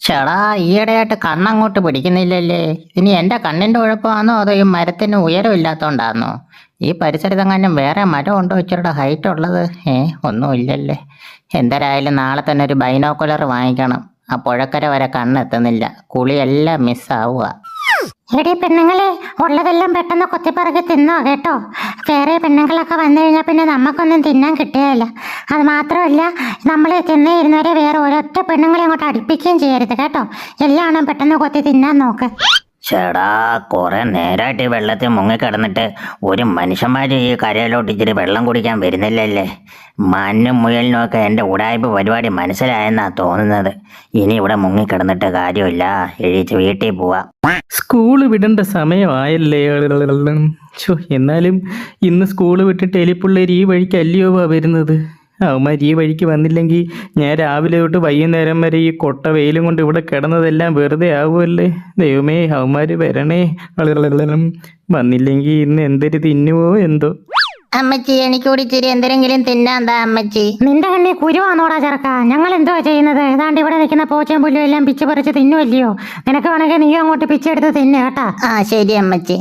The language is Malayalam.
ചേടാ, ഈയിടെയായിട്ട് കണ്ണങ്ങോട്ട് പിടിക്കുന്നില്ലല്ലേ? ഇനി എന്റെ കണ്ണിന്റെ കുഴപ്പമാണോ അതോ ഈ മരത്തിന് ഉയരമില്ലാത്തോണ്ടാന്നോ? ഈ പരിസരത്തെങ്ങാനും വേറെ മരം ഉണ്ടോ ഇച്ചിരിയുടെ ഹൈറ്റ് ഉള്ളത്? ഒന്നും ഇല്ലല്ലേ. എന്തരായാലും നാളെ തന്നെ ഒരു ബൈനോക്കുലർ വാങ്ങിക്കണം. ആ പുഴക്കര വരെ കണ്ണെത്തുന്നില്ല, കുളിയെല്ലാം മിസ്സാവുക. എടി പെണ്ണുങ്ങളെ, ഉള്ളതെല്ലാം പെട്ടെന്ന് കൊത്തിപ്പറക്കി തിന്നോ കേട്ടോ. വേറെ പെണ്ണുങ്ങളൊക്കെ വന്നു കഴിഞ്ഞാൽ പിന്നെ നമുക്കൊന്നും തിന്നാൻ കിട്ടുകയില്ല. അത് മാത്രമല്ല, നമ്മൾ തിന്നേ ഇരുന്നവരെ വേറെ ഒരൊറ്റ പെണ്ണുങ്ങളെ അങ്ങോട്ട് അടുപ്പിക്കുകയും ചെയ്യരുത് കേട്ടോ. എല്ലാം പെട്ടെന്ന് കൊത്തി തിന്നാൻ നോക്ക്. ചേടാ, കുറെ നേരമായിട്ട് ഈ വെള്ളത്തിൽ മുങ്ങിക്കിടന്നിട്ട് ഒരു മനുഷ്യന്മാർ ഈ കരയിലോട്ട് ഇച്ചിരി വെള്ളം കുടിക്കാൻ വരുന്നില്ലല്ലേ. മഞ്ഞും മുയലിനും ഒക്കെ എൻ്റെ ഉടായ്പ പരിപാടി മനസ്സിലായെന്നാ തോന്നുന്നത്. ഇനി ഇവിടെ മുങ്ങിക്കിടന്നിട്ട് കാര്യമില്ല, എഴുതിച്ച് വീട്ടിൽ പോവാം. സ്കൂള് വിടേണ്ട സമയമായല്ലേ. എന്നാലും ഇന്ന് സ്കൂള് വിട്ടിട്ട് എലിപ്പിള്ളേർ ഈ വഴിക്കല്ലയോ വരുന്നത്. അവന്മാർ ഈ വഴിക്ക് വന്നില്ലെങ്കിൽ ഞാൻ രാവിലെ തൊട്ട് വൈകുന്നേരം വരെ ഈ കൊട്ട വെയിലും കൊണ്ട് ഇവിടെ കിടന്നതെല്ലാം വെറുതെ ആവുമല്ലേ. ദൈവമേ, അവന്മാർ വരണേ. വന്നില്ലെങ്കിൽ ഇന്ന് എന്തൊരു തിന്നുവോ എന്തോ. അമ്മച്ചി, എനിക്ക് കൂടി ഇച്ചിരി എന്തെങ്കിലും തിന്നാന്താ അമ്മച്ചി? നിന്റെ കണ്ണി കുരുവാന്നോടാ ചെറുക്ക. ഞങ്ങൾ എന്തുവാ ചെയ്യുന്നത്? ഏതാണ്ട് ഇവിടെ നിൽക്കുന്ന പോച്ചയും പുല്ലും എല്ലാം പിച്ച് പറിച്ച് തിന്നുവല്ലയോ. നിനക്ക് വേണമെങ്കിൽ നീ അങ്ങോട്ട് പിച്ചെടുത്ത് തിന്നു കേട്ടാ. ശരി അമ്മച്ചി.